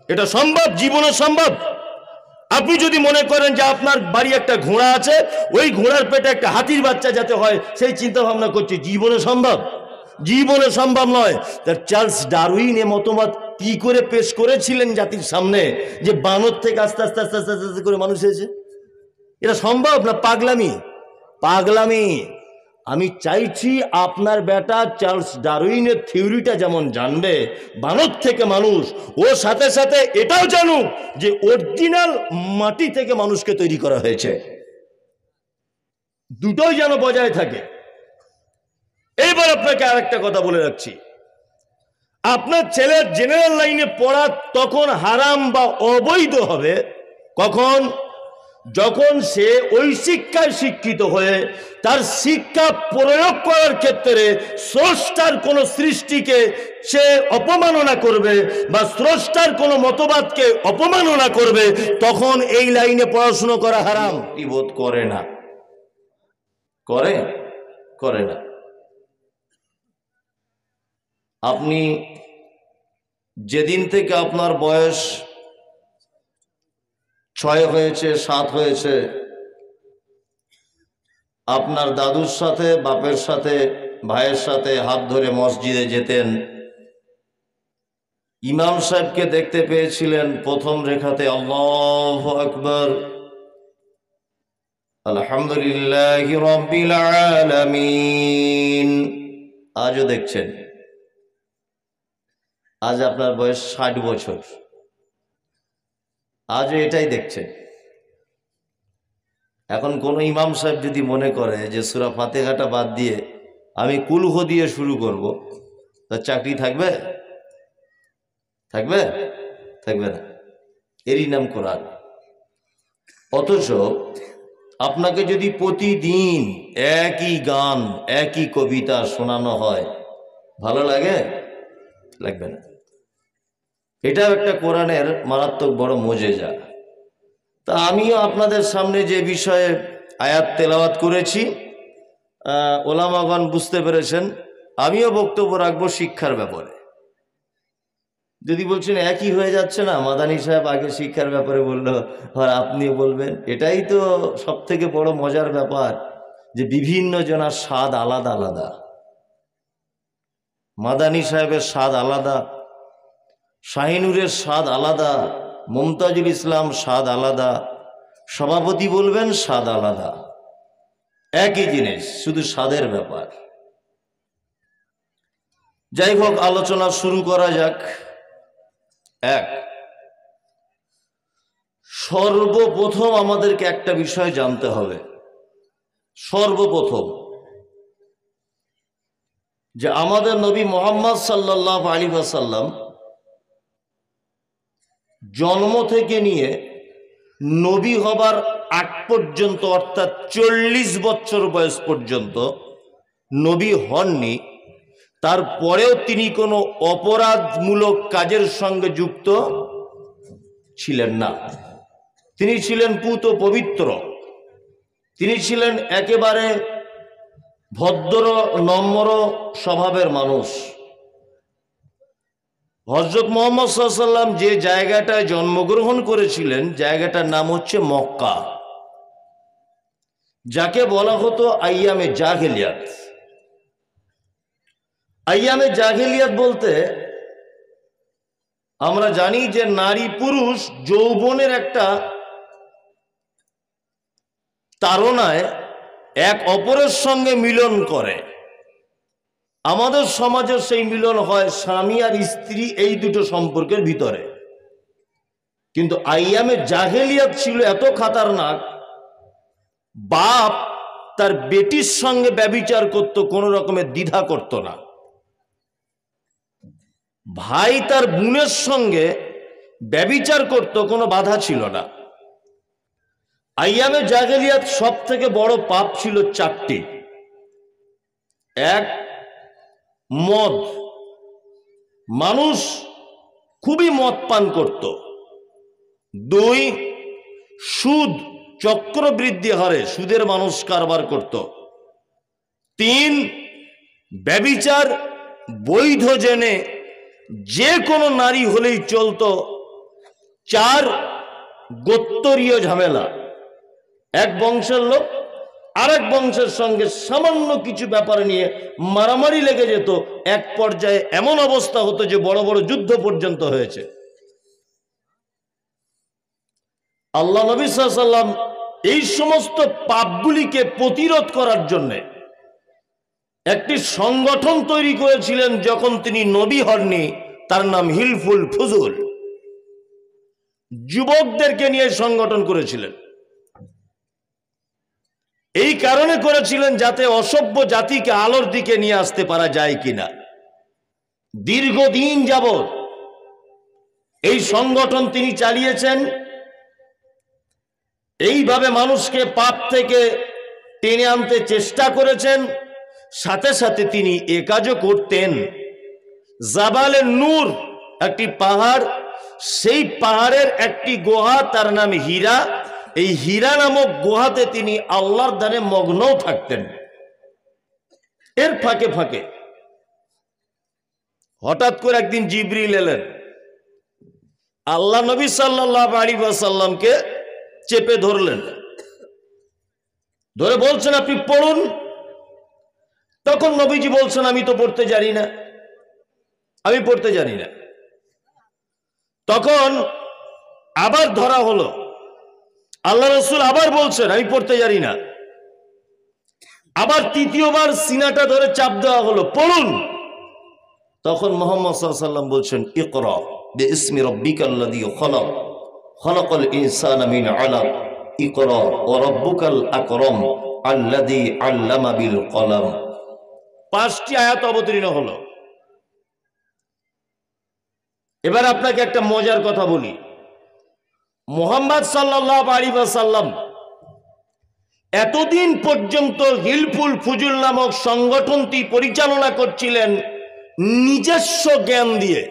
এটা সম্ভব? জীবনে সম্ভব? আপনি যদি মনে করেন যে আপনার বাড়ি একটা ঘোড়া আছে, ওই ঘোড়ার পেটে একটা হাতির বাচ্চা যাতে হয় সেই চিন্তা ভাবনা করছে, জীবনে সম্ভব? জীবনে সম্ভব নয়। তার চার্লস ডারউইন এ মতবাদ কি করে পেশ করেছিলেন জাতির সামনে যে বানর থেকে আস্তে আস্তে আস্তে আস্তে আস্তে করে মানুষ হয়েছে? এটা সম্ভব না? পাগলামি, পাগলামি। আমি চাইছি আপনার বেটা চার্লস ডারউইনের থিওরিটা যেমন জানবে বানর থেকে মানুষ, ও সাথে সাথে এটাও জানুক যে অরিজিনাল মাটি থেকে মানুষকে তৈরি করা হয়েছে। দুটোই যেন বজায় থাকে। এইবার আপনাকে আরেকটা কথা বলে রাখছি, আপনার ছেলের জেনারেল লাইনে পড়া তখন হারাম বা অবৈধ হবে কখন? যখন সে ওই শিক্ষায় শিক্ষিত হয়ে তার শিক্ষা প্রয়োগ করার ক্ষেত্রে স্রষ্টার কোন সৃষ্টিকে সে অপমাননা করবে বা স্রষ্টার কোন মতবাদকে অপমাননা করবে, তখন এই লাইনে পড়াশোনা করা হারাম। বোধ করে না, করে করে না। আপনি যেদিন থেকে আপনার বয়স 6 হয়েছে, 7 হয়েছে, আপনার দাদুর সাথে, বাপের সাথে, ভাইয়ের সাথে হাত ধরে মসজিদে যেতেন, ইমাম সাহেবকে দেখতে পেয়েছিলেন প্রথম রেখাতে আল্লাহু আকবার, আলহামদুলিল্লাহি রাব্বিল আলামিন, আজও দেখছেন। আজ আপনার বয়স 60 বছর, আজও এটাই দেখছেন। এখন কোন ইমাম সাহেব যদি মনে করে যে সূরা ফাতিহাটা বাদ দিয়ে আমি কুলহু দিয়ে শুরু করব, তার চাকরি থাকবে? থাকবে? থাকবে না। এরই নাম কোরআন। অথচ আপনাকে যদি প্রতিদিন একই গান, একই কবিতা শোনানো হয়, ভালো লাগে? লাগবে না। এটাও একটা কোরআনের মারাত্মক বড় মুজিজা। তা আমিও আপনাদের সামনে যে বিষয়ে আয়াত তেলাওয়াত করেছি, ওলামাগণ বুঝতে পেরেছেন, আমিও বক্তব্য রাখবো শিক্ষার ব্যাপারে। যদি বলছেন একই হয়ে যাচ্ছে না, মাদানী সাহেব আগে শিক্ষার ব্যাপারে বললো আর আপনিও বলবেন, এটাই তো সব থেকে বড় মজার ব্যাপার যে বিভিন্ন জনার স্বাদ আলাদা আলাদা। মাদানী সাহেবের স্বাদ আলাদা, শাহিনুরের স্বাদ আলাদা, মুমতাজুল ইসলাম স্বাদ আলাদা, সভাপতি বলবেন স্বাদ আলাদা। একই জিনিস, শুধু স্বাদের ব্যাপার। যাই হোক, আলোচনা শুরু করা যাক। এক, সর্বপ্রথম আমাদেরকে একটা বিষয় জানতে হবে। সর্বপ্রথম যে আমাদের নবী মুহাম্মদ সাল্লাল্লাহু আলাইহি ওয়াসাল্লাম জন্ম থেকে নিয়ে নবী হবার আগ পর্যন্ত, অর্থাৎ 40 বছর বয়স পর্যন্ত নবী হননি। তারপরেও তিনি কোনো অপরাধমূলক কাজের সঙ্গে যুক্ত ছিলেন না। তিনি ছিলেন পূত পবিত্র, তিনি ছিলেন একেবারে ভদ্র নম্র স্বভাবের মানুষ। হযরত মুহাম্মদ সাল্লাল্লাহু আলাইহি ওয়াসাল্লাম যে জায়গাটায় জন্মগ্রহণ করেছিলেন, জায়গাটার নাম হচ্ছে মক্কা, যাকে বলা হতো আইয়ামে জাহেলিয়াত। আইয়ামে জাহেলিয়াত বলতে আমরা জানি যে নারী পুরুষ যৌবনের একটা তাড়নায় এক অপরের সঙ্গে মিলন করে। আমাদের সমাজের সেই মিলন হয় স্বামী আর স্ত্রী, এই দুটো সম্পর্কের ভিতরে। কিন্তু আইয়ামে জাহেলিয়াত ছিল এত খাতারনাক, বাপ তার বেটির সঙ্গে ব্যভিচার করত, কোনো রকমের দ্বিধা করত না। ভাই তার বোনের সঙ্গে ব্যভিচার করত, কোনো বাধা ছিল না। আইয়ামে জাহেলিয়াত সব থেকে বড় পাপ ছিল 4টি। এক, মদ, মানুষ খুবই মদ পান করত। 2, সুদ, চক্রবৃদ্ধি হারে সুদের মানুষ কারবার করত। 3, ব্যভিচার, বৈধ জেনে যে কোনো নারী হলেই চলতো, 4 গোত্তরীয় ঝামেলা। এক বংশের লোক আরেক বংশের সঙ্গে সামান্য কিছু ব্যাপারে নিয়ে মারামারি লেগে যেত, এক পর্যায়ে এমন অবস্থা হতো যে বড় বড় যুদ্ধ পর্যন্ত হয়েছে। আল্লাহ নবী সাল্লাল্লাহু আলাইহি ওয়াসাল্লাম এই সমস্ত পাপগুলিকে প্রতিরোধ করার জন্য একটি সংগঠন তৈরি করেছিলেন যখন তিনি নবী হননি, তার নাম হিলফুল ফুজুল। যুবকদেরকে নিয়ে সংগঠন করেছিলেন। এই কারণে করেছিলেন যাতে অসভ্য জাতিকে আলোর দিকে নিয়ে আসতে পারা যায় কিনা। দীর্ঘদিন যাবৎ এই সংগঠন তিনি চালিয়েছেন। এইভাবে মানুষকে পাপ থেকে টেনে আনতে চেষ্টা করেছেন। সাথে সাথে তিনি এ কাজও করতেন, জাবালে নূর একটি পাহাড়, সেই পাহাড়ের একটি গুহা, তার নাম হীরা। এই হীরা নামক গুহাতে তিনি আল্লাহর ধ্যানে মগ্নও থাকতেন। এর ফাঁকে ফাঁকে হঠাৎ করে একদিন জিবরিল এলেন, আল্লাহ নবী সাল্লাল্লাহু আলাইহি ওয়াসাল্লামকে চেপে ধরলেন, ধরে বলছেন আপনি পড়ুন। তখন নবীজি বলছেন আমি তো পড়তে জানি না, আমি পড়তে জানি না। তখন আবার ধরা হলো, আল্লাহ রাসূল আবার বলছেন আমি পড়তে জানি না। আবার তৃতীয়বার সিনাটা ধরে চাপ দেওয়া হলো, পড়ুন। তখন মুহাম্মদ সাল্লাল্লাহু আলাইহি ওয়াসাল্লাম বলছেন ইকরা বিইসমি রাব্বিকাল্লাযী খলাক খলাকাল ইনসানা মিন আলাক ইকরা ওয়া রাব্বুকাল আকরাম আল্লাযী আল্লামা বিল কলম। 5টি আয়াত অবতীর্ণ হলো। এবার আপনাকে একটা মজার কথা বলি, মুহাম্মদ সাল্লাল্লাহু আলাইহি ওয়াসাল্লাম এতদিন পর্যন্ত হিলফুল ফুজুল নামক সংগঠনটি পরিচালনা করছিলেন নিজস্ব জ্ঞান দিয়ে।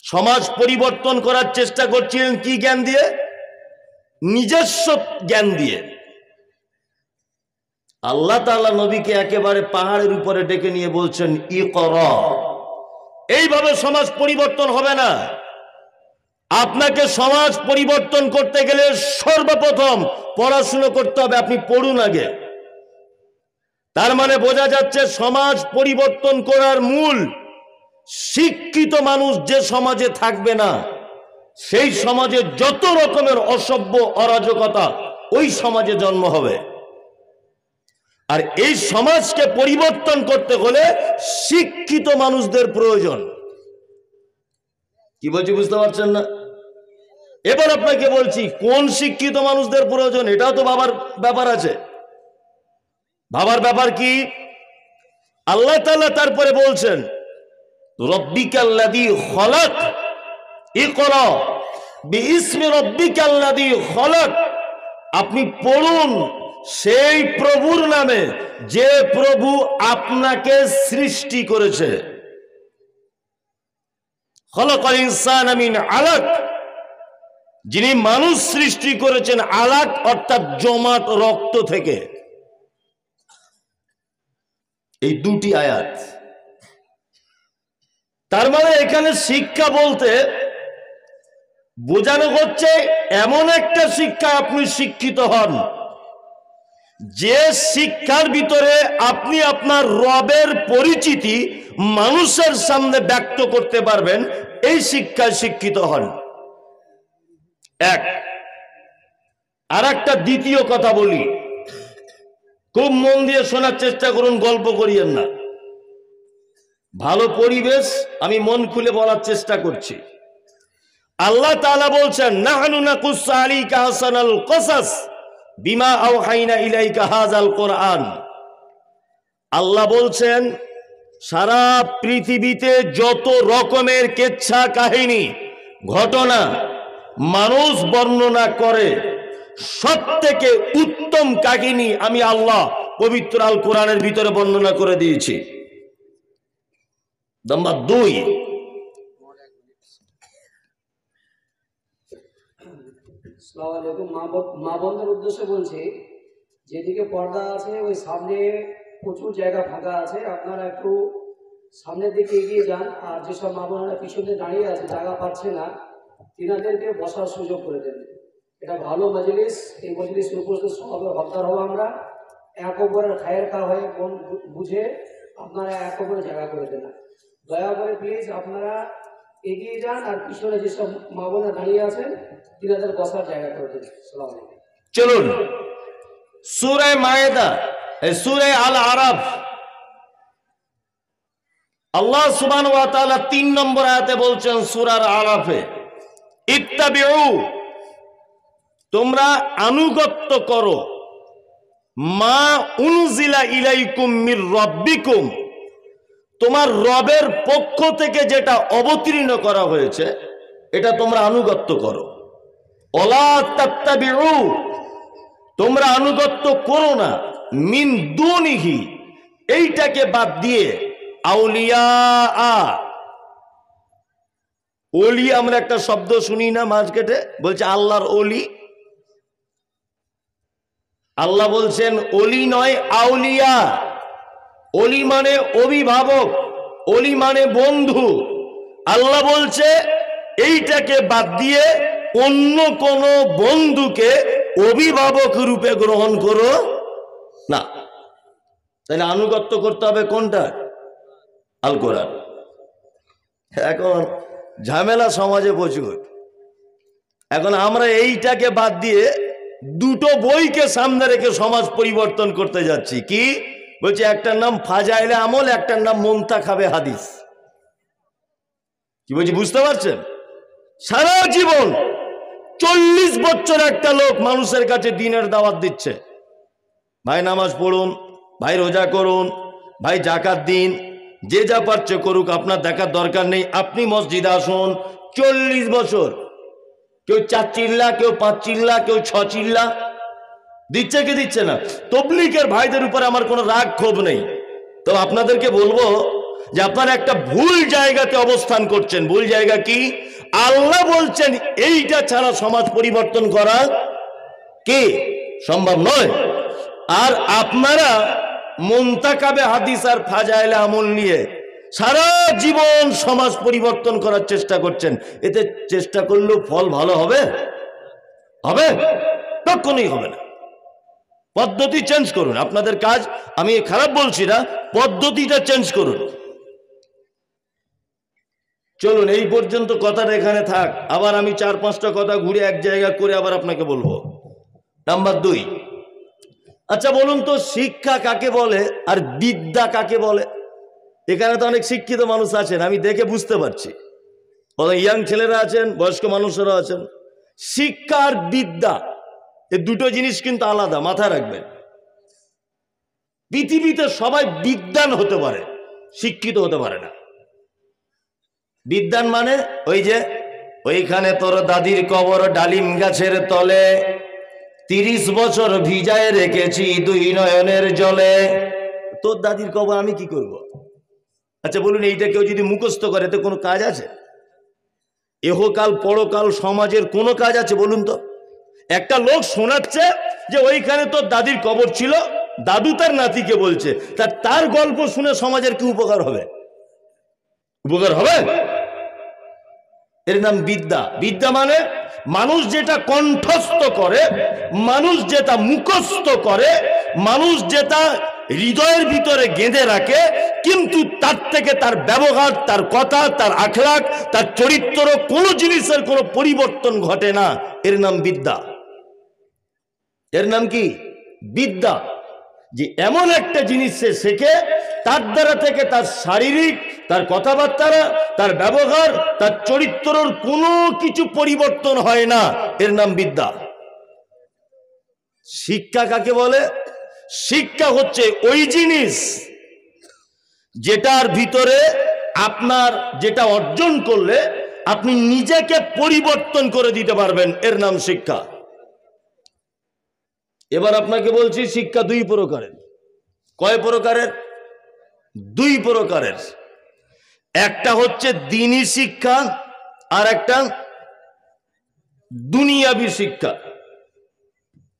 সমাজ পরিবর্তন করার চেষ্টা করছিলেন কি জ্ঞান দিয়ে? নিজস্ব জ্ঞান দিয়ে। আল্লাহ তাআলা নবীকে একেবারে পাহাড়ের উপরে ডেকে নিয়ে বলছেন ইকরা। এইভাবে সমাজ পরিবর্তন হবে না। আপনাকে সমাজ পরিবর্তন করতে গেলে সর্বপ্রথম পড়াশোনা করতে হবে। আপনি পড়ুন আগে। তার মানে বোঝা যাচ্ছে সমাজ পরিবর্তন করার মূল শিক্ষিত মানুষ যে সমাজে থাকবে না, সেই সমাজে যত রকমের অসভ্য অরাজকতা ওই সমাজে জন্ম হবে। আর এই সমাজকে পরিবর্তন করতে হলে শিক্ষিত মানুষদের প্রয়োজন। কি বলছি বুঝতে পারছেন না? এবার আপনাকে বলছি কোন শিক্ষিত মানুষদের প্রয়োজন, এটাও তো ভাবার ব্যাপার আছে। ভাবার ব্যাপার কি? আল্লাহ তাআলা তারপরে বলছেন রব্বিকাল্লাযী খলাক ইকরা বিইসমি রব্বিকাল্লাযী খলাক। আপনি পড়ুন সেই প্রভুর নামে যে প্রভু আপনাকে সৃষ্টি করেছে। খলাকাল ইনসানা মিন আলাক, যিনি মানুষ সৃষ্টি করেছেন আলাক অর্থাৎ জমাট রক্ত থেকে। এই 2টি আয়াত। তার মানে এখানে শিক্ষা বলতে বোঝানো হচ্ছে এমন একটা শিক্ষা আপনি শিক্ষিত হন যে শিক্ষার ভিতরে আপনি আপনার রবের পরিচিতি মানুষের সামনে ব্যক্ত করতে পারবেন। এই শিক্ষায় শিক্ষিত হন। এক। আর একটা দ্বিতীয় কথা বলি, খুব মন দিয়ে শোনার চেষ্টা করুন, গল্প করিয়েন না। ভালো পরিবেশ, আমি মন খুলে বলার চেষ্টা করছি। আল্লাহ তাআলা বলছেন নাহনু নাকুসসু আলাইকা আহসানাল কসাস বিমা আওহাইনা ইলাইকা হাযাল কোরআন। আল্লাহ বলছেন সারা পৃথিবীতে যত রকমের কেচ্ছা কাহিনী ঘটনা মানুষ বর্ণনা করে, সবথেকে উত্তম কাহিনী আমি আল্লাহ পবিত্র আল কোরআনের ভিতরে বর্ণনা করে দিয়েছি। নাম্বার 2, আসসালামু আলাইকুম। মা বোনদের উদ্দেশ্যে বলছি, যেদিকে পর্দা আছে ওই সামনে প্রচুর জায়গা ফাঁকা আছে, আপনারা একটু সামনের দিকে এগিয়ে যান। আর যেসব মা বোনেরা পিছনে দাঁড়িয়ে আছে জায়গা পাচ্ছে না, তিনাদেরকে বসার সুযোগ করে দেন। এটা ভালো মজলিস, এই মজলিস উপস্থিত সবাই হকদার হবো আমরা। এক অপরের খায়ের খা হয়ে কোন বুঝে আপনারা এক অপরের জায়গা করে দেন। দয়া করে প্লিজ আপনারা এগিয়ে যান, আর পিছনে যেসব মা বোনেরা দাঁড়িয়ে আছেন তিনাদের বসার জায়গা করে দেন। আসসালামু আলাইকুম। চলুন সূরা মায়েদা, সূরা আল আরাফ, আল্লাহ সুবহানাহু ওয়া তাআলা 3 নম্বর আয়াতে বলছেন সূরার আরাফে, ইত্তাবিউ, তোমরা আনুগত্য করো, মা উনজিলা ইলাইকুম মির রাব্বিকুম, তোমার রবের পক্ষ থেকে যেটা অবতীর্ণ করা হয়েছে এটা তোমরা আনুগত্য করো। ওয়ালা তাত্তাবিউ, তোমরা আনুগত্য করো না, মিন দুনিহি, এইটাকে বাদ দিয়ে, আউলিয়া, ওলি আমরা একটা শব্দ শুনি না মাঝ কেটে, বলছে আল্লাহর ওলি। আল্লাহ বলছেন ওলি নয় আউলিয়া। ওলি মানে অভিভাবক, ওলি মানে বন্ধু। আল্লাহ বলছে এইটাকে বাদ দিয়ে অন্য কোন বন্ধুকে অভিভাবক রূপে গ্রহণ করো না। তাহলে আনুগত্য করতে হবে কোনটা? আল কোরআন। এখন ঝামেলা সমাজে প্রচুর। এখন আমরা এইটাকে বাদ দিয়ে দুটো বইকে সামনে রেখে সমাজ পরিবর্তন করতে যাচ্ছি। কি বলছে? একটার নাম ফাজাইলে আমল, একটার নাম মুনতাখাবে হাদিস। কি বলছি বুঝতে পারছেন? সারা জীবন 40 বছর একটা লোক মানুষের কাছে দ্বীনের দাওয়াত দিচ্ছে, ভাই নামাজ পড়ুন, ভাই রোজা করুন, ভাই জাকাত দিন, যে যা পারছে করুক, আপনার দেখার দরকার নেই, আপনি মসজিদে আসুন। 40 বছর কেউ 4 চিল্লা, কেউ 5 চিল্লা, কেউ 6 চিল্লা দিচ্ছে কি দিচ্ছে না? তবলিগের ভাইদের উপরে আমার কোনো রাগ ক্ষোভ নেই, তো আপনাদেরকে বলবো যে আপনারা একটা ভুল জায়গাতে অবস্থান করছেন। ভুল জায়গা কি? আল্লাহ বলছেন এইটা ছাড়া সমাজ পরিবর্তন করা কি সম্ভব নয়। আর আপনারা মুনতাকাবে হাদিস আর ফাজাইলে আমল নিয়ে সারা জীবন সমাজ পরিবর্তন করার চেষ্টা করছেন। এতে চেষ্টা করলেও ফল ভালো হবে? হবে? কখনোই হবে না। পদ্ধতি চেঞ্জ করুন। আপনাদের কাজ, আমি খারাপ বলছি না, পদ্ধতিটা চেঞ্জ করুন। চলুন এই পর্যন্ত কথাটা এখানে থাক, আবার আমি 4-5টা কথা ঘুরে এক জায়গা করে আবার আপনাকে বলবো। নাম্বার 2, আচ্ছা বলুন তো শিক্ষা কাকে বলে আর বিদ্যা কাকে বলে? এখানে তো অনেক শিক্ষিত মানুষ আছেন, আমি দেখে বুঝতে পারছি, ইয়াং ছেলেরা আছেন, বয়স্ক মানুষেরা আছেন। শিক্ষা আর বিদ্যা এই দুটো জিনিস কিন্তু আলাদা, মাথায় রাখবেন। পৃথিবীতে সবাই বিদ্বান হতে পারে, শিক্ষিত হতে পারে না। বিদ্বান মানে ওই যে ওইখানে তোর দাদির কবর ডালিম গাছের তলে, 30 বছর ভিজায় রেখেছি 2 নয়নের জলে। তোর দাদির কবর আমি কি করব? আচ্ছা বলুন, এইটা কেউ যদি মুখস্থ করে তো কোনো কাজ আছে? এহকাল পরকাল সমাজের কোনো কাজ আছে বলুন তো? একটা লোক শোনাচ্ছে যে ওইখানে তোর দাদির কবর ছিল, দাদু তার নাতিকে বলছে, তার গল্প শুনে সমাজের কি উপকার হবে? উপকার হবে? এর নাম বিদ্যা। বিদ্যা মানে মানুষ যেটা কণ্ঠস্থ করে, মানুষ যেটা মুখস্থ করে, মানুষ যেটা হৃদয়ের ভিতরে গেঁথে রাখে, কিন্তু তার থেকে তার ব্যবহার, তার কথা, তার আখলাক, তার চরিত্র, কোনো জিনিসের কোনো পরিবর্তন ঘটে না। এর নাম বিদ্যা। এর নাম কি? বিদ্যা। যে এমন একটা জিনিস সে শেখে, তার দ্বারা থেকে তার শারীরিক, তার কথাবার্তা, তার ব্যবহার, তার চরিত্রর কোনো কিছু পরিবর্তন হয় না। এর নাম বিদ্যা। শিক্ষা কাকে বলে? শিক্ষা হচ্ছে ওই জিনিস যেটার ভিতরে আপনার যেটা অর্জন করলে আপনি নিজেকে পরিবর্তন করে দিতে পারবেন, এর নাম শিক্ষা। এবার আপনাকে বলছি শিক্ষা 2 প্রকারের। কয় প্রকারের? 2 প্রকারের। একটা হচ্ছে দ্বীনি শিক্ষা আর একটা দুনিয়াবি শিক্ষা।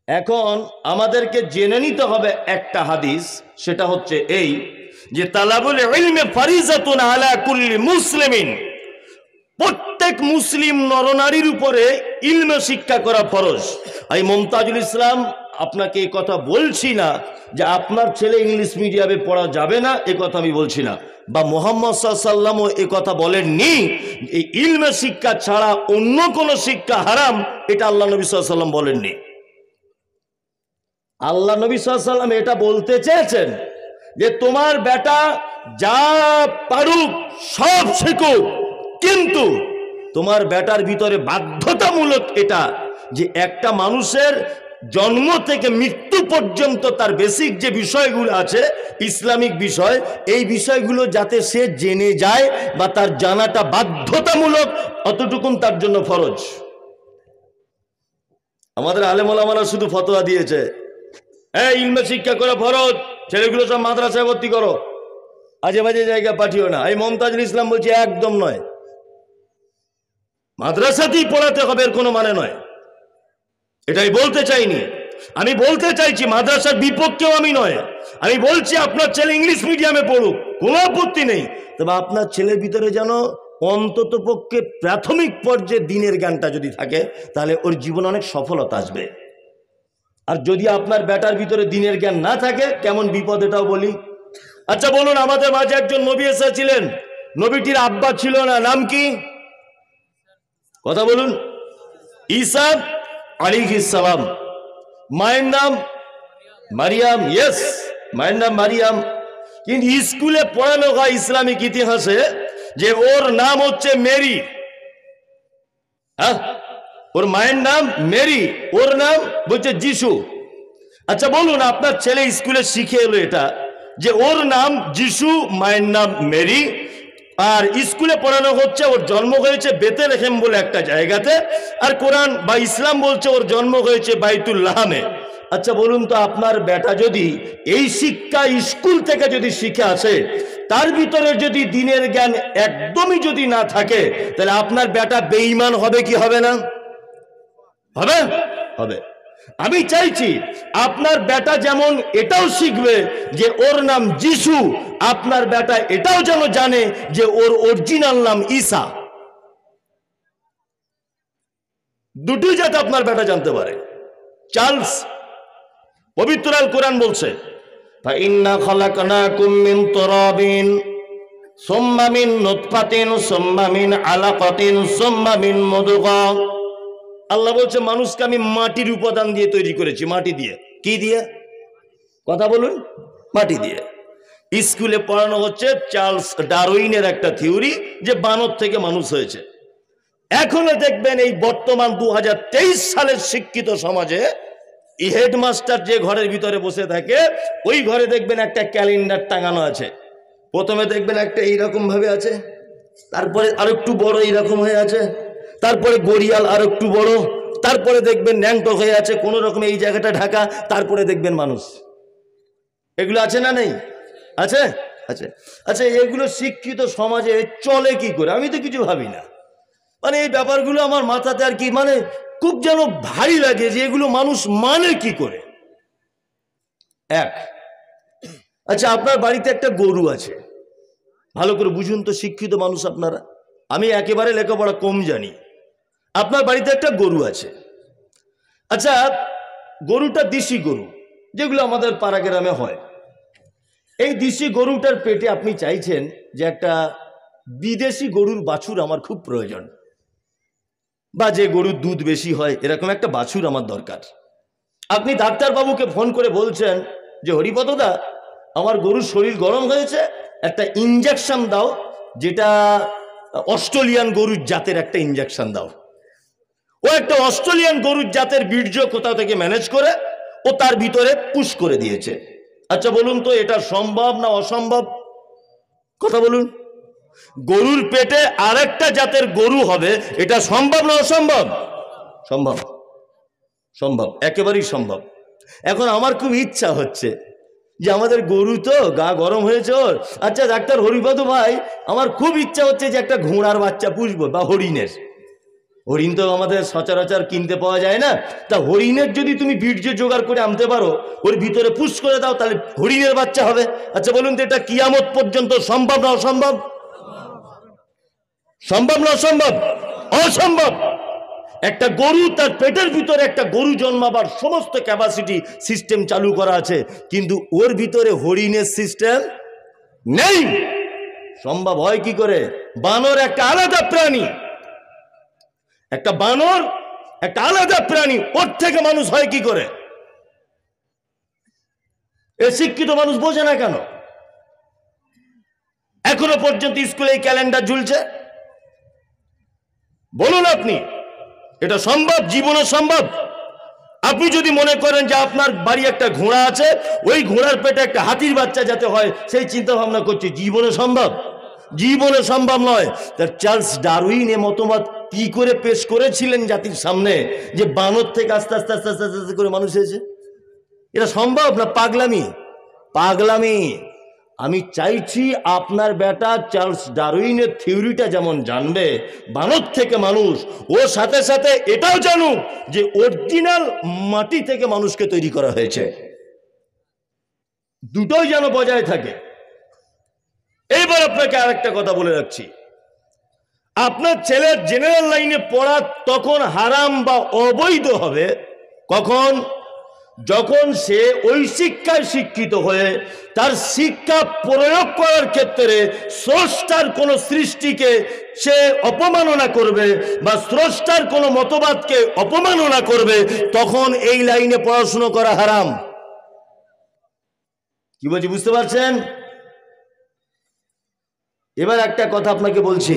এখন আমাদেরকে জেনে নিতে হবে একটা হাদিস, সেটা হচ্ছে এই যে তালাবুল ইলমি ফারিজাতুন আলা কুল্লি মুসলিমিন প্রত্যেক মুসলিম নরনারীর উপরে ইলমে শিক্ষা করা ফরজ। আমি মমতাজুল ইসলাম আপনাকে এই কথা বলছি না যে আপনার ছেলে ইংলিশ মিডিয়ামে পড়া যাবে না, এ কথা আমি বলছি না, বা মুহাম্মদ সাল্লাল্লাহু আলাইহি ওয়াসাল্লামও এ কথা বলেননি এই ইলমে শিক্ষা ছাড়া অন্য কোনো শিক্ষা হারাম, এটা আল্লাহ নবী সাল্লাল্লাহু আলাইহি ওয়াসাল্লাম বলেননি। আল্লাহ নবী সাল্লাল্লাহু আলাইহি ওয়াসাল্লাম এটা বলতে চেয়েছেন যে তোমার বেটা যা পারুক সব শিখুক, কিন্তু তোমার বেটার ভিতরে বাধ্যতামূলক এটা যে একটা মানুষের জন্ম থেকে মৃত্যু পর্যন্ত তার বেসিক যে বিষয়গুলো আছে ইসলামিক বিষয়, এই বিষয়গুলো যাতে সে জেনে যায় বা তার জানাটা বাধ্যতামূলক, অতটুকুন তার জন্য ফরজ। আমাদের আলেম ওলামারা শুধু ফতোয়া দিয়েছে এই ইলমে শিক্ষা করা ফরজ, ছেলেগুলো সব মাদ্রাসায় ভর্তি করো, আজে বাজে জায়গা পাঠিও না। এই মমতাজুল ইসলাম বলছি একদম নয়, মাদ্রাসাতেই পড়াতে হবে এর কোনো মানে নয়, এটাই বলতে চাইনি। আমি বলতে চাইছি মাদ্রাসার বিপক্ষেও আমি নয়, আমি বলছি আপনার ছেলে ইংলিশ মিডিয়ামে পড়ুক, কোনো আপত্তি নেই, তবে আপনার ছেলের ভিতরে যেন অন্তত পক্ষে প্রাথমিক পর্যায়ে দিনের জ্ঞানটা যদি থাকে তাহলে ওর জীবনে অনেক সফলতা আসবে। আর যদি আপনার বেটার ভিতরে দিনের জ্ঞান না থাকে কেমন বিপদ, এটাও বলি। আচ্ছা বলুন, আমাদের মাঝে একজন নবী এসেছিলেন, নবীটির আব্বা ছিল না, নাম কি? কথা বলুন। ঈসা আলাইহিস সালাম। মায়ের নাম মারিয়াম। ইয়েস, মায়ের নাম মারিয়াম। কিন্তু স্কুলে পড়ানো হয় ইসলামিক ইতিহাসে যে ওর নাম হচ্ছে মেরি। হ্যাঁ, ওর মায়ের নাম মেরি, ওর নাম বলছে যিশু। আচ্ছা বলুন, আপনার ছেলে স্কুলে শিখে এলো এটা যে ওর নাম যিশু, মায়ের নাম মেরি, আর স্কুলে পড়ানো হচ্ছে ওর জন্ম হয়েছে বেতেলহেম বলে একটা জায়গাতে, আর কোরআন বা ইসলাম বলছে ওর জন্ম হয়েছে বাইতুল্লাহমে। আচ্ছা বলুন তো, আপনার বেটা যদি এই শিক্ষা স্কুল থেকে যদি শিখে আসে, তার ভিতরে যদি দিনের জ্ঞান একদমই যদি না থাকে, তাহলে আপনার বেটা বেঈমান হবে কি হবে না? হবে, হবে। আমি চাইছি আপনার বেটা যেমন এটাও শিখবে যে ওর নাম যিশু, আপনার বেটা এটাও যেন জানে যে ওর অরিজিনাল নাম ঈসা। দুটোই যাতে আপনার বেটা জানতে পারে। চার্লস পবিত্র আল কোরআন বলছে ফাইন্না খালাকনাকুম মিন তুরাবিন সুম্মা মিন নুতফাতিন সুম্মা মিন আলাকাতিন সুম্মা মিন মুদগা। আল্লাহ বলছে মানুষকে আমি মাটির উপাদান দিয়ে তৈরি করেছি। মাটি দিয়ে, কি দিয়ে? কথা বলুন। মাটি দিয়ে। স্কুলে পড়ানো হচ্ছে চার্লস ডারউইনের একটা থিওরি যে বানর থেকে মানুষ হয়েছে। এখনো দেখবেন এই বর্তমান 2023 সালের শিক্ষিত সমাজে হেডমাস্টার যে ঘরের ভিতরে বসে থাকে ওই ঘরে দেখবেন একটা ক্যালেন্ডার টাঙানো আছে। প্রথমে দেখবেন একটা এইরকম ভাবে আছে, তারপরে আর একটু বড় এইরকম হয়ে আছে, তারপরে গড়িয়াল আর একটু বড়, তারপরে দেখবেন ন্যাংটো হয়ে আছে কোন রকম এই জায়গাটা ঢাকা, তারপরে দেখবেন মানুষ। এগুলো আছে না নেই? আছে, আছে। আচ্ছা এগুলো শিক্ষিত সমাজে চলে কি করে? আমি তো কিছু ভাবি না, মানে এই ব্যাপারগুলো আমার মাথাতে আর কি মানে খুব যেন ভারী লাগে যে এগুলো মানুষ মানে কি করে। এক, আচ্ছা আপনার বাড়িতে একটা গরু আছে, ভালো করে বুঝুন তো শিক্ষিত মানুষ আপনারা, আমি একেবারে লেখাপড়া কম জানি। আপনার বাড়িতে একটা গরু আছে। আচ্ছা গরুটা দেশি গরু, যেগুলো আমাদের পাড়া গ্রামে হয়। এই দেশি গরুটার পেটে আপনি চাইছেন যে একটা বিদেশি গরুর বাছুর আমার খুব প্রয়োজন, বা যে গরুর দুধ বেশি হয় এরকম একটা বাছুর আমার দরকার। আপনি ডাক্তারবাবুকে ফোন করে বলছেন যে হরিপদদা আমার গরুর শরীর গরম হয়েছে, একটা ইঞ্জেকশন দাও, যেটা অস্ট্রেলিয়ান গরুর জাতের একটা ইঞ্জেকশন দাও। ও একটা অস্ট্রেলিয়ান গরুর জাতের বীর্য কোথাও থেকে ম্যানেজ করে ও তার ভিতরে পুশ করে দিয়েছে। আচ্ছা বলুন তো এটা সম্ভব না অসম্ভব? কথা বলুন। গরুর পেটে আরেকটা জাতের গরু হবে, এটা সম্ভব না অসম্ভব? সম্ভব, সম্ভব, একেবারেই সম্ভব। এখন আমার খুব ইচ্ছা হচ্ছে যে আমাদের গরু তো গা গরম হয়েছে ওর, আচ্ছা ডাক্তার হরিপদ ভাই আমার খুব ইচ্ছা হচ্ছে যে একটা ঘোড়ার বাচ্চা পুষবো বা হরিণের। হরিণ তো আমাদের সচরাচর কিনতে পাওয়া যায় না, তা হরিণের যদি তুমি বীর্য জোগাড় করে আনতে পারো, ওর ভিতরে পুশ করে দাও, তাহলে হরিণের বাচ্চা হবে। আচ্ছা বলুন তো এটা কিয়ামত পর্যন্ত সম্ভব না অসম্ভব? সম্ভব না অসম্ভব? অসম্ভব। একটা গরু, তার পেটের ভিতরে একটা গরু জন্মাবার সমস্ত ক্যাপাসিটি সিস্টেম চালু করা আছে, কিন্তু ওর ভিতরে হরিণের সিস্টেম নেই। সম্ভব হয় কি করে? বানর একটা আলাদা প্রাণী, একটা বানর একটা আলাদা প্রাণী, ওর থেকে মানুষ হয় কি করে? এ শিক্ষিত মানুষ বোঝে না কেন? এখনো পর্যন্ত স্কুলে এই ক্যালেন্ডার ঝুলছে। বলুন আপনি, এটা সম্ভব? জীবনে সম্ভব? আপনি যদি মনে করেন যে আপনার বাড়ি একটা ঘোড়া আছে, ওই ঘোড়ার পেটে একটা হাতির বাচ্চা যাতে হয় সেই চিন্তা ভাবনা করছে, জীবনে সম্ভব? জীবনে সম্ভব নয়। তার চার্লস ডারউইন এ মতবাদ কি করে পেশ করেছিলেন জাতির সামনে, যে বানর থেকে আস্তে আস্তে আস্তে আস্তে আস্তে করে মানুষ হয়েছে। এটা সম্ভব না? পাগলামি, পাগলামি। আমি চাইছি আপনার বেটা চার্লস ডারউইনের থিওরিটা যেমন জানবে বানর থেকে মানুষ, ওর সাথে সাথে এটাও জানুক যে অরিজিনাল মাটি থেকে মানুষকে তৈরি করা হয়েছে। দুটোই যেন বজায় থাকে। এইবার আপনাকে আরেকটা কথা বলে রাখছি, আপনার ছেলের জেনারেল লাইনে পড়া তখন হারাম বা অবৈধ হবে কখন? যখন সে ওই শিক্ষায় শিক্ষিত হয়ে তার শিক্ষা প্রয়োগ করার ক্ষেত্রে স্রষ্টার কোন সৃষ্টিকে সে অপমাননা করবে বা স্রষ্টার কোন মতবাদকে অপমাননা করবে, তখন এই লাইনে পড়াশোনা করা হারাম। কি বলছি বুঝতে পারছেন? এবার একটা কথা আপনাকে বলছি,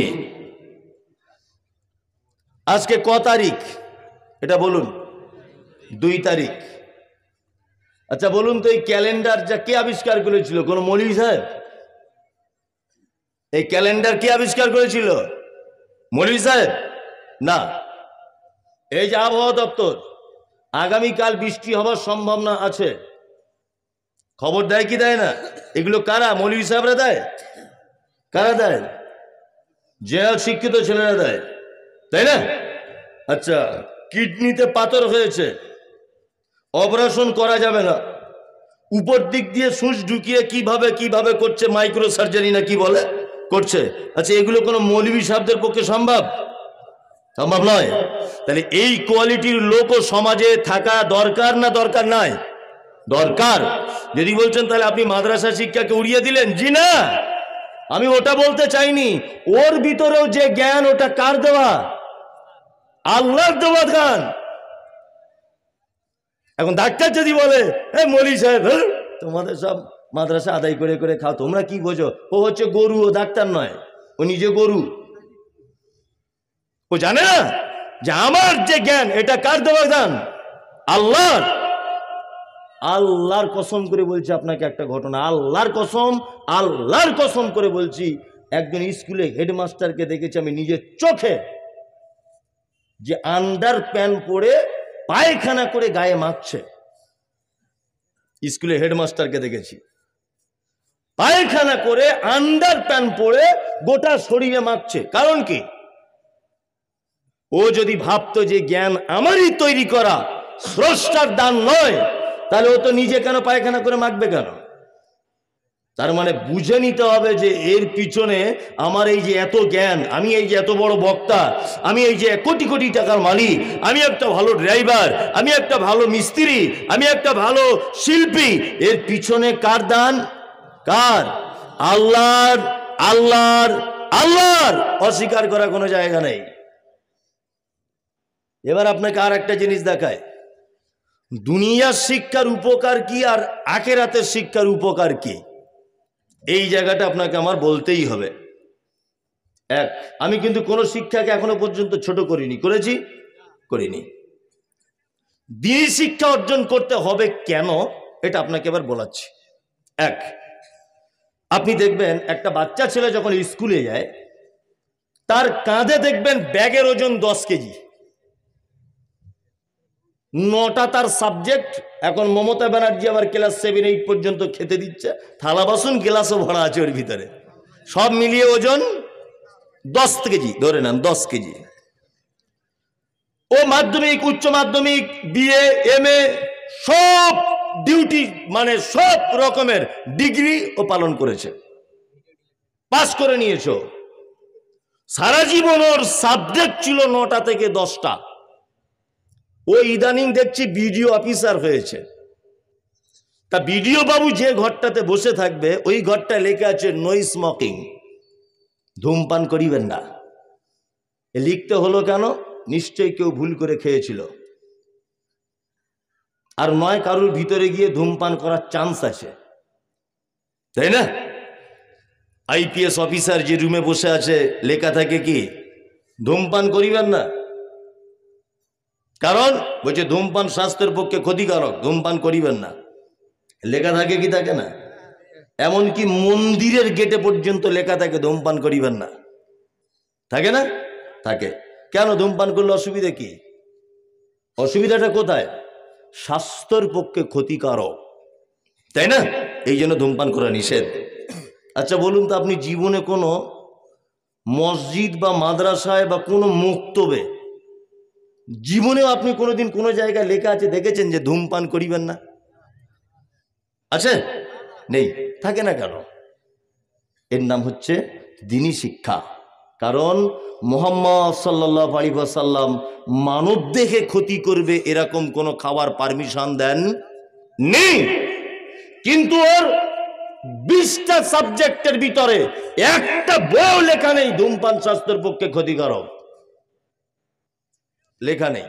আজকে ক তারিখ এটা বলুন? 2 তারিখ। আচ্ছা বলুন তো, এই ক্যালেন্ডার যা কে আবিষ্কার করেছিল? কোন মৌলভী সাহেব? এই ক্যালেন্ডার কে আবিষ্কার করেছিল? মৌলভী সাহেব না। এই যে আবহাওয়া দপ্তর, আগামীকাল বৃষ্টি হওয়ার সম্ভাবনা আছে, খবর দেয় কি দেয় না? এগুলো কারা? মৌলভী সাহেবরা দেয়? কারা দেয়? যে শিক্ষিত ছেলেরা দেয়, তাই না? আচ্ছা, কিডনিতে পাথর হয়েছে, অপারেশন করা যাবে না, উপর দিক দিয়ে সুচ ঢুকিয়ে কিভাবে কিভাবে করছে, মাইক্রো সার্জারি না কি বলে করছে। আচ্ছা, এগুলো কোনো মৌলভী সাহেবদের পক্ষে সম্ভব? সম্ভব নয়। তাহলে এই কোয়ালিটির লোকও সমাজে থাকা দরকার না দরকার নাই? দরকার। যদি বলছেন তাহলে আপনি মাদ্রাসা শিক্ষাকে উড়িয়ে দিলেন, জি না, আমি ওটা বলতে চাইনি। ওর ভিতরেও যে জ্ঞান, ওটা কার দেওয়া? আল্লাহর দেওয়া জ্ঞান। এখন ডাক্তার যদি বলে, এই মৌলভী সাহেব তোমাদের সব মাদ্রাসা আদায় করে করে খাও, তোমরা কি বোঝো? ও হচ্ছে গরু, ও ডাক্তার নয়, ও নিজে গরু। ও জানে না যে আমার যে জ্ঞান, এটা কার দেওয়া জ্ঞান? আল্লাহর। আল্লাহর কসম করে বলছি আপনাকে একটা ঘটনা, আল্লাহর কসম, আল্লাহর কসম করে বলছি, একজন স্কুলে হেডমাস্টারকে দেখেছি আমি নিজের চোখে, যে আন্ডার প্যান্ট পরে পায়খানা করে গায়ে মাখছে। স্কুলে হেডমাস্টারকে দেখেছি পায়খানা করে আন্ডার প্যান্ট পরে গোটা শরীরে মাখছে। কারণ কি? ও যদি ভাবতো যে জ্ঞান আমারই তৈরি করা, স্রষ্টার দান নয়, তাহলে ও তো নিজে কেন পায়খানা করে মাখবে কেন? তার মানে বুঝে নিতে হবে যে এর পিছনে আমার এই যে এত জ্ঞান, আমি এই যে এত বড় বক্তা, আমি এই যে কোটি কোটি টাকার মালিক, আমি একটা ভালো ড্রাইভার, আমি একটা ভালো মিস্ত্রি, আমি একটা ভালো শিল্পী, এর পিছনে কার দান? কার? আল্লাহর। আল্লাহর। আল্লাহর। অস্বীকার করার কোনো জায়গা নেই। এবার আপনাকে আর একটা জিনিস দেখায়, দুনিয়ার শিক্ষার উপকার কি আর আখিরাতের শিক্ষার উপকার কি, এই জায়গাটা আপনাকে আমার বলতেই হবে। এক, আমি কিন্তু কোনো শিক্ষাকে এখনো পর্যন্ত ছোট করিনি, করেছি? করিনি। দ্বিতীয় শিক্ষা অর্জন করতে হবে কেন, এটা আপনাকে এবার বলাচ্ছি। এক, আপনি দেখবেন একটা বাচ্চা ছেলে যখন স্কুলে যায়, তার কাঁধে দেখবেন ব্যাগের ওজন 10 কেজি, 9টা তার সাবজেক্ট। এখন মমতা ব্যানার্জি আবার ক্লাস 7, 8 পর্যন্ত খেতে দিচ্ছে, থালা বাসন গ্লাসও ভরা আছে ওর ভিতরে, সব মিলিয়ে ওজন 10 কেজি ধরে নেন, 10 কেজি। ও মাধ্যমিক, উচ্চ মাধ্যমিক, বিএ, এমএ সব ডিউটি, মানে সব রকমের ডিগ্রি ও পালন করেছে, পাস করে নিয়েছো। সারা জীবন ওর সাবজেক্ট ছিল 9টা থেকে 10টা। ও ইদানিং দেখছি বিডিও অফিসার হয়েছে। তা বিডিও বাবু যে ঘরটাতে বসে থাকবে ওই ঘরটা লেখা আছে নো স্মোকিং, ধূমপান করিবেন না। লিখতে হলো কেন? নিশ্চয়ই কেউ ভুল করে খেয়েছিল, আর নয় কারুর ভিতরে গিয়ে ধূমপান করার চান্স আছে, তাই না? আইপিএস অফিসার যে রুমে বসে আছে লেখা থাকে কি ধূমপান করিবেন না, কারণ বলছে ধূমপান স্বাস্থ্যের পক্ষে ক্ষতিকারক, ধূমপান করিবেন না। লেখা থাকে কি থাকে না? এমনকি মন্দিরের গেটে পর্যন্ত লেখা থাকে ধূমপান করিবেন না, থাকে না? থাকে। কেন? ধূমপান করলে অসুবিধা কি? অসুবিধাটা কোথায়? স্বাস্থ্যের পক্ষে ক্ষতিকারক, তাই না? এই জন্য ধূমপান করা নিষেধ। আচ্ছা বলুন তো, আপনি জীবনে কোনো মসজিদ বা মাদ্রাসায় বা কোনো মুক্তবে জীবনেও আপনি কোনোদিন কোনো জায়গায় লেখা আছে দেখেছেন যে ধূমপান করিবেন না? আছে? নেই। থাকে না কেন? এর নাম হচ্ছে দ্বীনি শিক্ষা। কারণ মুহাম্মদ সাল্লাল্লাহু আলাইহি ওয়াসাল্লাম মানব দেহে ক্ষতি করবে এরকম কোনো খাবার পারমিশন দেন নেই। কিন্তু ওর 20টা সাবজেক্টের ভিতরে একটা বই লেখা নেই ধূমপান স্বাস্থ্যের পক্ষে ক্ষতিকারক, লেখা নেই।